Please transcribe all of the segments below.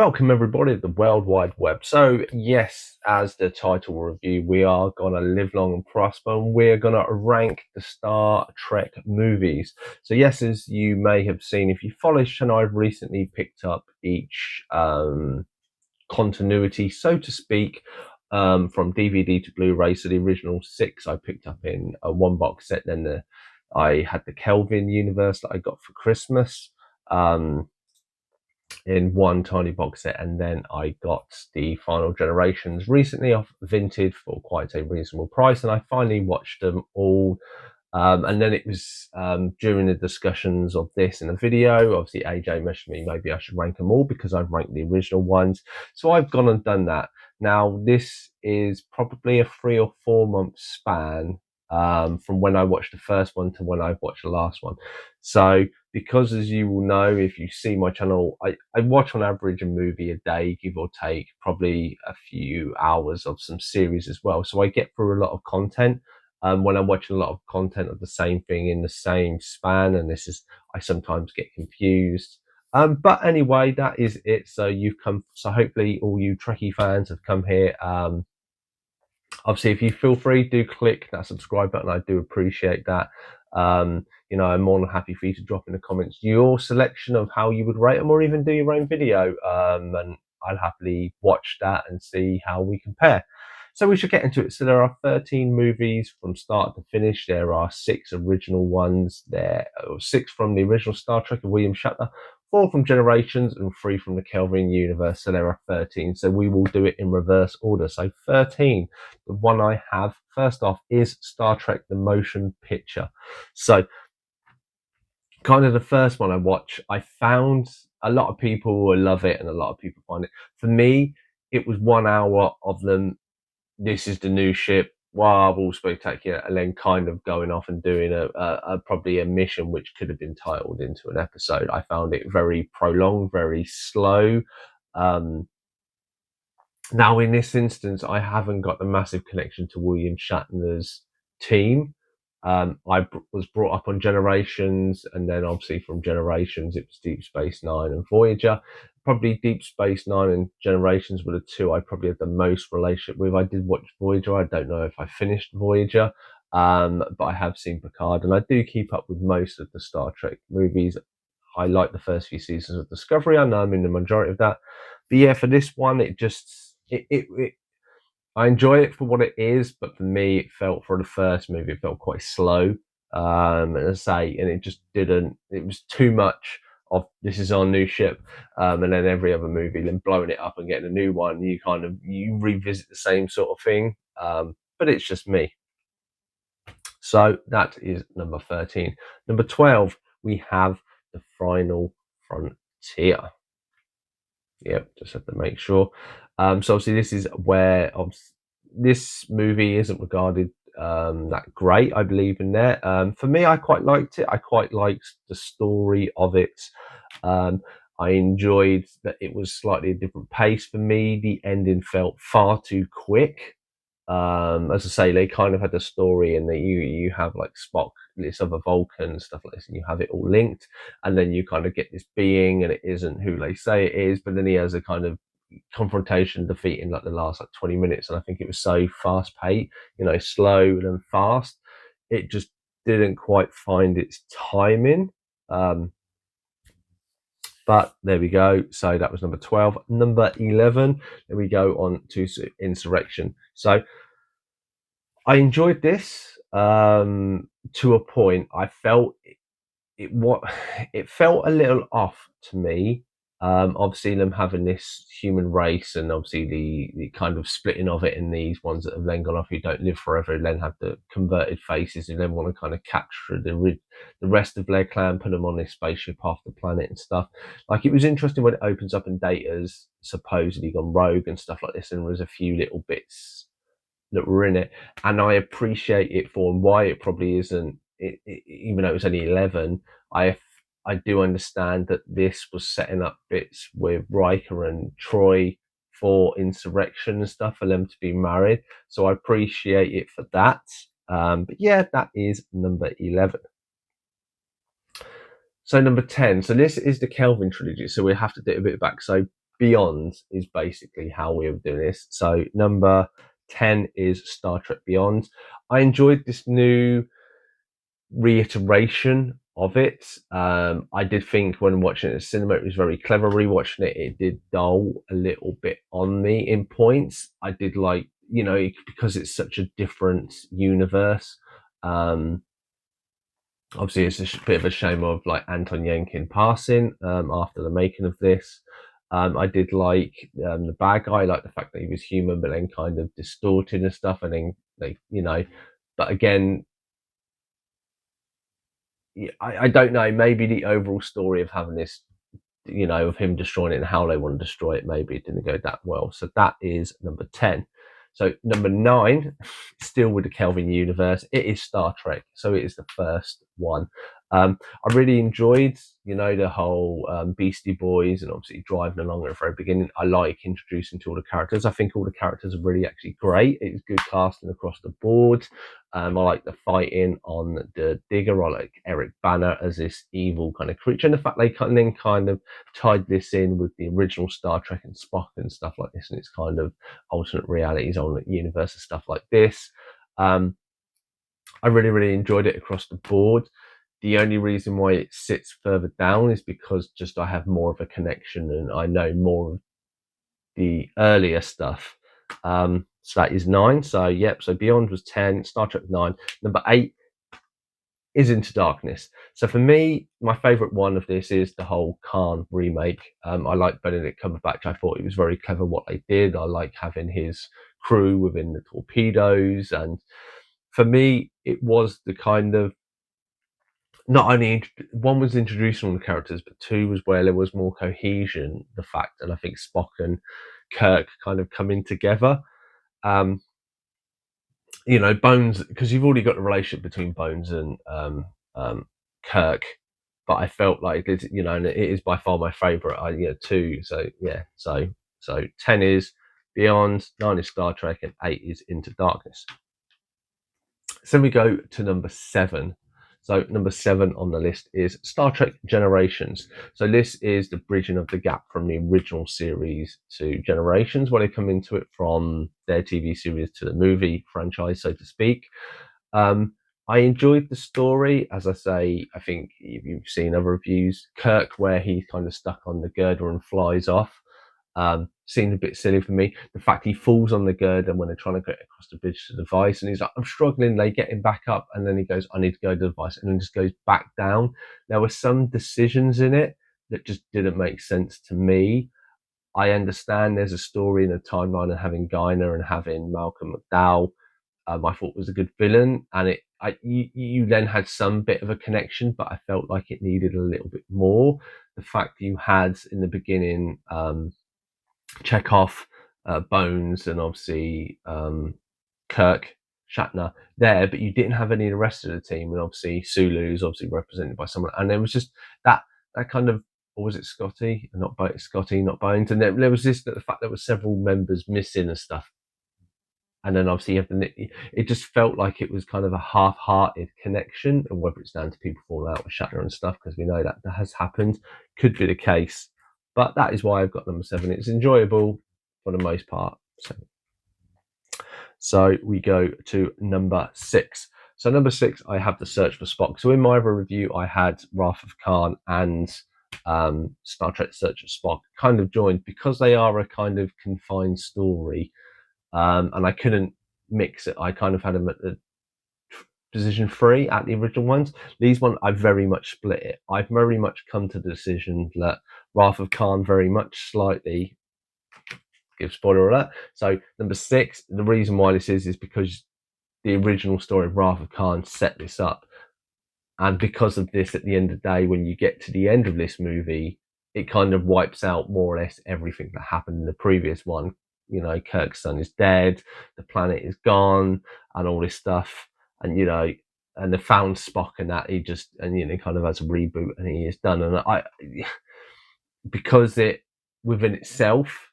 Welcome everybody to the World Wide Web. So yes, as the title will review, we are gonna live long and prosper, and we're gonna rank the Star Trek movies. So yes, as you may have seen, if you follow this channel, I've recently picked up each continuity, so to speak, from DVD to Blu-ray. So the original 6 I picked up in a one box set. Then I had the Kelvin universe that I got for Christmas. In one tiny box set, and then I got the Final Generations recently off Vinted for quite a reasonable price, and I finally watched them all. And then it was during the discussions of this in a video, obviously AJ messaged me maybe I should rank them all because I've ranked the original ones, so I've gone and done that. Now this is probably a 3 or 4 month span from when I watched the first one to when I've watched the last one. So because, as you will know if you see my channel, I watch on average a movie a day, give or take, probably a few hours of some series as well. So I get through a lot of content when I'm watching a lot of content of the same thing in the same span, and I sometimes get confused. But anyway, that is it. So hopefully all you Trekkie fans have come here. Obviously, if you feel free, do click that subscribe button. I do appreciate that. I'm more than happy for you to drop in the comments your selection of how you would rate them, or even do your own video. And I'll happily watch that and see how we compare. So we should get into it. So there are 13 movies from start to finish. There are 6 original ones. There are 6 from the original Star Trek of William Shatner, 4 from Generations, and 3 from the Kelvin universe. So there are 13. So we will do it in reverse order. So 13. The one I have first off is Star Trek the Motion Picture. So kind of the first one I watch, I found a lot of people will love it and a lot of people find it. For me, it was 1 hour of them. This is the new ship. Wow, all spectacular, and then kind of going off and doing probably a mission which could have been titled into an episode. I found it very prolonged, very slow. Now, in this instance, I haven't got the massive connection to William Shatner's team. Was brought up on Generations, and then obviously from Generations, it was Deep Space Nine and Voyager. Probably Deep Space Nine and Generations were the 2 I probably had the most relationship with. I did watch Voyager. I don't know if I finished Voyager, but I have seen Picard, and I do keep up with most of the Star Trek movies. I like the first few seasons of Discovery. I know I'm in the majority of that. But yeah, for this one, I enjoy it for what it is, but for me, it felt, for the first movie, it felt quite slow. And as I say, and it just didn't. It was too much of this is our new ship, and then every other movie, then blowing it up and getting a new one. You revisit the same sort of thing, but it's just me. So that is number 13. Number 12, we have The Final Frontier. Yep, just have to make sure. So obviously this is where this movie isn't regarded that great, I believe, in there. For me, I quite liked it. I quite liked the story of it. I enjoyed that it was slightly a different pace for me. The ending felt far too quick. As I say, they kind of had the story, and that you have like Spock, this other Vulcan, stuff like this, and you have it all linked, and then you kind of get this being, and it isn't who they say it is, but then he has a kind of confrontation defeat in like the last like 20 minutes, and I think it was so fast paced, slow and fast, it just didn't quite find its timing. But there we go. So that was number 12. Number 11, then we go on to Insurrection. So I enjoyed this to a point. I felt it felt a little off to me. Obviously, them having this human race, and obviously the kind of splitting of it in these ones that have then gone off, who don't live forever, and then have the converted faces, who then want to kind of capture the rest of their clan, put them on this spaceship off the planet and stuff. Like, it was interesting when it opens up and Data's supposedly gone rogue and stuff like this, and there was a few little bits that were in it, and I appreciate it for why it probably isn't. Even though it was only 11, I do understand that this was setting up bits with Riker and Troy for Insurrection and stuff, for them to be married. So I appreciate it for that. But yeah, that is number 11. So number 10. So this is the Kelvin trilogy. So we have to do a bit back. So Beyond is basically how we were doing this. So number 10 is Star Trek Beyond. I enjoyed this new reiteration of it. I did think when watching it in the cinema, it was very clever. Rewatching it, it did dull a little bit on me in points. I did like, because it's such a different universe. Um, Obviously, it's a bit of a shame of like Anton Yelchin passing after the making of this. I did like the bad guy, like the fact that he was human, but then kind of distorted and stuff, and then but again, I don't know. Maybe the overall story of having this, of him destroying it and how they want to destroy it, maybe it didn't go that well. So that is number 10. So number 9, still with the Kelvin universe, it is Star Trek. So it is the first one. I really enjoyed, the whole Beastie Boys and obviously driving along at the very beginning. I like introducing to all the characters. I think all the characters are really actually great. It's good casting across the board. I like the fighting on the Digger. I like Eric Banner as this evil kind of creature, and the fact they kind of tied this in with the original Star Trek and Spock and stuff like this, and it's kind of alternate realities on the universe and stuff like this. I really, really enjoyed it across the board. The only reason why it sits further down is because just I have more of a connection and I know more of the earlier stuff. So that is 9. So yep. So Beyond was 10. Star Trek 9. Number 8 is Into Darkness. So for me, my favourite one of this is the whole Khan remake. I like Benedict Cumberbatch. I thought it was very clever what they did. I like having his crew within the torpedoes, and for me, it was the kind of not only one was introducing all the characters, but 2 was where there was more cohesion. The fact, and I think Spock and Kirk kind of coming together. Um, Bones, because you've already got the relationship between Bones and Kirk, but I felt like it, and it is by far my favourite. 2. So yeah, so 10 is Beyond, 9 is Star Trek, and 8 is Into Darkness. So we go to number 7. So number 7 on the list is Star Trek Generations. So this is the bridging of the gap from the original series to Generations, where they come into it from their TV series to the movie franchise, so to speak. I enjoyed the story. As I say, I think you've seen other reviews. Kirk, where he's kind of stuck on the girder and flies off. Seemed a bit silly for me. The fact he falls on the girder when they're trying to get across the bridge to the device, and he's like, I'm struggling. They get him back up, and then he goes, I need to go to the device, and then just goes back down. There were some decisions in it that just didn't make sense to me. I understand there's a story and a timeline of having Guinan and having Malcolm McDowell. I thought was a good villain, and you then had some bit of a connection, but I felt like it needed a little bit more. The fact you had in the beginning, Chekhov, Bones, and obviously Kirk, Shatner there, but you didn't have any of the rest of the team, and obviously Sulu's obviously represented by someone, and there was just that kind of, or was it Scotty? Not Scotty, not Bones, and there was this, the fact there were several members missing and stuff. And then obviously it just felt like it was kind of a half-hearted connection, and whether it's down to people falling out with Shatner and stuff, because we know that has happened, could be the case. But that is why I've got number 7. It's enjoyable for the most part. So we go to number 6. So number 6, I have The Search for Spock. So in my other review, I had Wrath of Khan and Star Trek Search for Spock kind of joined because they are a kind of confined story. And I couldn't mix it. I kind of had them at the position 3 at the original ones. These ones, I very much split it. I've very much come to the decision that Wrath of Khan very much slightly, give spoiler alert. So number 6, the reason why this is because the original story of Wrath of Khan set this up. And because of this, at the end of the day, when you get to the end of this movie, it kind of wipes out more or less everything that happened in the previous one. Kirk's son is dead, the planet is gone, and all this stuff. And, and they found Spock and that he just, and, kind of has a reboot and he is done. And because it within itself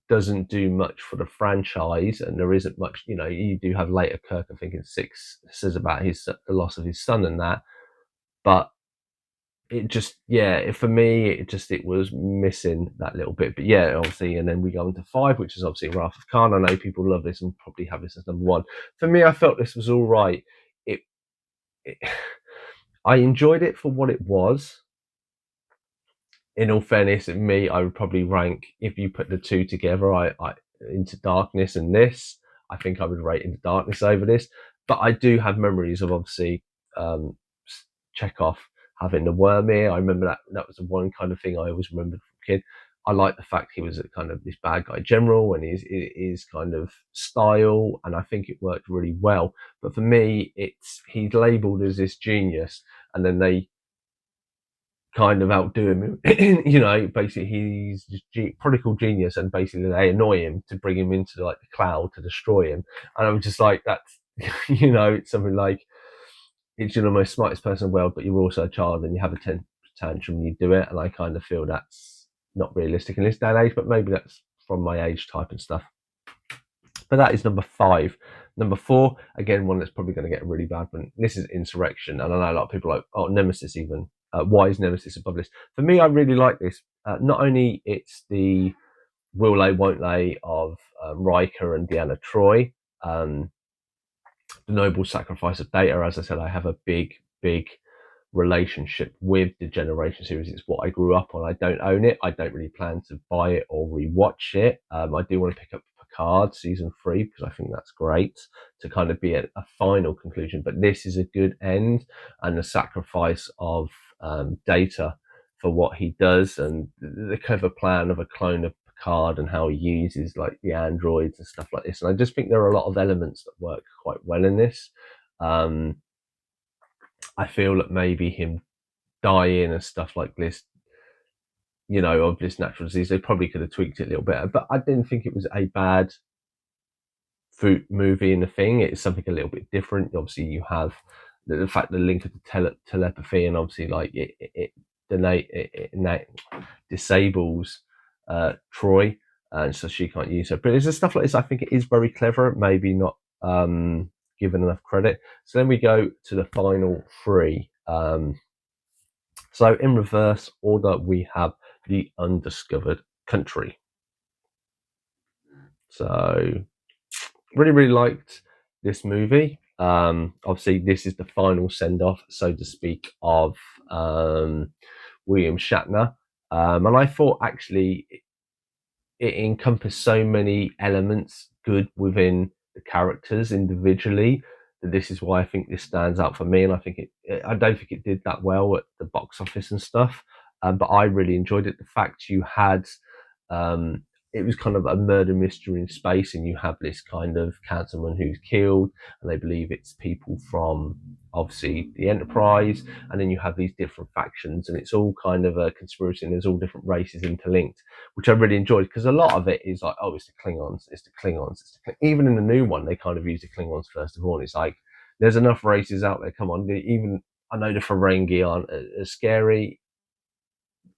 doesn't do much for the franchise, and there isn't much, you do have later Kirk, I think in 6, says about the loss of his son and that. But it just, yeah, for me, it was missing that little bit. But yeah, obviously, and then we go into 5, which is obviously Wrath of Khan. I know people love this and probably have this as number 1. For me, I felt this was all right. It, it I enjoyed it for what it was. In all fairness, me, I would probably rank, if you put the two together, I Into Darkness and this, I think I would rate Into Darkness over this. But I do have memories of obviously um, Chekhov having the worm ear. I remember that was the one kind of thing I always remembered from a kid. I like the fact he was a kind of this bad guy general and his kind of style, and I think it worked really well. But for me, it's he's labelled as this genius, and then they kind of outdo him. Basically he's just prodigal genius, and basically they annoy him to bring him into like the cloud to destroy him. And I'm just like, that's it's something like, it's the most smartest person in the world, but you're also a child and you have a tantrum and you do it. And I kind of feel that's not realistic in this day and age, but maybe that's from my age type and stuff. But that is number 5. Number 4, again, one that's probably going to get a really bad one. This is Insurrection, and I know a lot of people are like, oh, Nemesis even. Why is Nemesis above this? For me, I really like this. Not only it's the will lay, won't lay of Riker and Deanna Troi, the noble sacrifice of Data. As I said, I have a big relationship with the Generation series. It's what I grew up on. I don't own it. I don't really plan to buy it or rewatch it. I do want to pick up Picard season 3 because I think that's great to kind of be a final conclusion. But this is a good end, and the sacrifice of Data for what he does, and the clever plan of a clone of Picard and how he uses like the androids and stuff like this. And I just think there are a lot of elements that work quite well in this. I feel that maybe him dying and stuff like this, of this natural disease, they probably could have tweaked it a little bit. But I didn't think it was a bad movie in the thing. It's something a little bit different. Obviously, you have the fact the link of the telepathy, and obviously, like it disables Troy, and so she can't use her. But there's stuff like this. I think it is very clever. Maybe not given enough credit. So then we go to the final 3. So in reverse order, we have The Undiscovered Country. So really liked this movie. Obviously, this is the final send-off, so to speak, of William Shatner. And I thought actually it encompassed so many elements good within the characters individually, that this is why I think this stands out for me. And I don't think it did that well at the box office and stuff, but I really enjoyed it. The fact you had um, it was kind of a murder mystery in space, and you have this kind of councilman who's killed, and they believe it's people from obviously the Enterprise, and then you have these different factions, and it's all kind of a conspiracy, and there's all different races interlinked, which I really enjoyed, because a lot of it is like, oh, it's the Klingons, even in the new one, they kind of use the Klingons first of all, and it's like, there's enough races out there, come on, even, I know the Ferengi aren't as scary,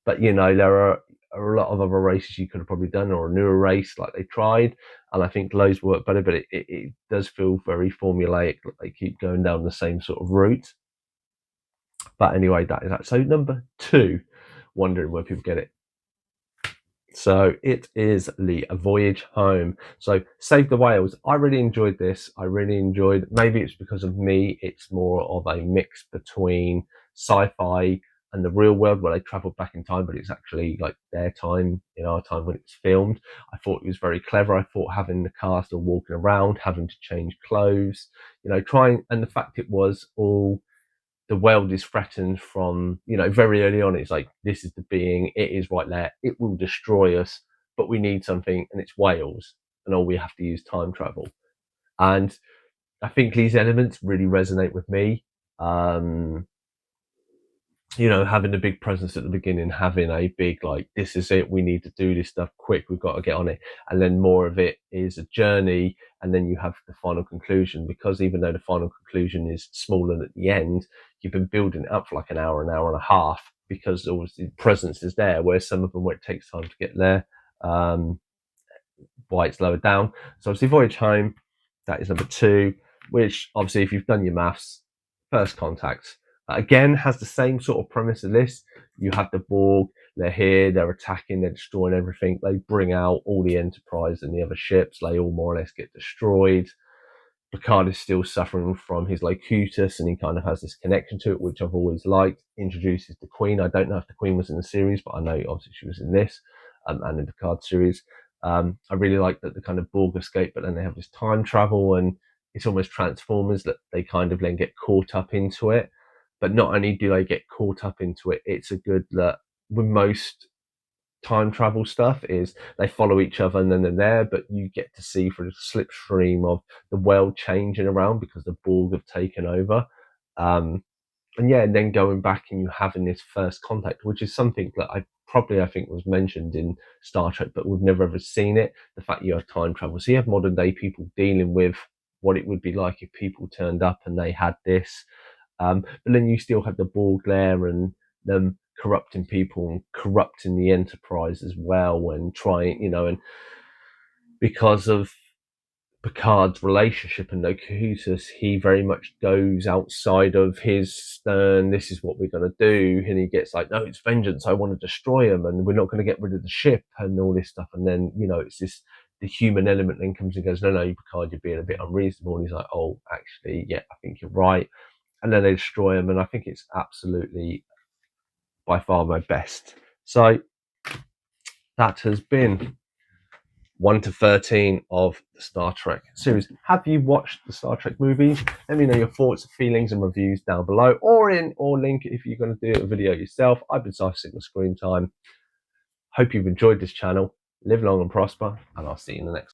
but there are a lot of other races you could have probably done, or a newer race like they tried, and I think those work better. But it does feel very formulaic, that they keep going down the same sort of route. But anyway, that is that. So number 2, wondering where people get it. So it is The Voyage Home. So Save the Whales. I really enjoyed this. Maybe it's because of me, it's more of a mix between sci-fi and the real world, where they travel back in time, but it's actually like their time in our time when it's filmed. I thought it was very clever. I thought having the cast all walking around, having to change clothes, and the fact it was all, the world is threatened from, very early on. It's like, this is the being, it is right there, it will destroy us, but we need something, and it's Wales, and all we have to use time travel. And I think these elements really resonate with me. Having a big presence at the beginning, having a big, like, this is it, we need to do this stuff quick, we've got to get on it. And then more of it is a journey, and then you have the final conclusion, because even though the final conclusion is smaller at the end, you've been building it up for like an hour and a half, because obviously presence is there, where some of them, where it takes time to get there, why it's lower down. So obviously Voyage Home, that is number 2, which obviously, if you've done your maths, First Contact, Again, has the same sort of premise of this. You have the Borg, they're here, they're attacking, they're destroying everything. They bring out all the Enterprise and the other ships. They all more or less get destroyed. Picard is still suffering from his Locutus, and he kind of has this connection to it, which I've always liked. Introduces the Queen. I don't know if the Queen was in the series, but I know obviously she was in this and in the Picard series. I really like that the kind of Borg escape, but then they have this time travel, and it's almost Transformers that they kind of then get caught up into it. But not only do they get caught up into it, it's a good that with most time travel stuff is they follow each other and then they're there, but you get to see through the slipstream of the world changing around because the Borg have taken over. And yeah, and then going back and you having this first contact, which is something that I think was mentioned in Star Trek, but we've never ever seen it. The fact you have time travel. So you have modern day people dealing with what it would be like if people turned up and they had this. But then you still have the Borg there and them corrupting people and corrupting the Enterprise as well, and trying, and because of Picard's relationship and Locutus, he very much goes outside of his stern, this is what we're going to do, and he gets like, no, it's vengeance, I want to destroy him, and we're not going to get rid of the ship, and all this stuff. And then, it's this, the human element then comes and goes, no, Picard, you're being a bit unreasonable. And he's like, oh, actually, yeah, I think you're right. And then they destroy him, and I think it's absolutely by far my best. So that has been 1 to 13 of the Star Trek series. Have you watched the Star Trek movies? Let me know your thoughts, feelings, and reviews down below, or link it if you're going to do a video yourself. I've been Cypher Sigma Screen Time. Hope you've enjoyed this channel. Live long and prosper, and I'll see you in the next one.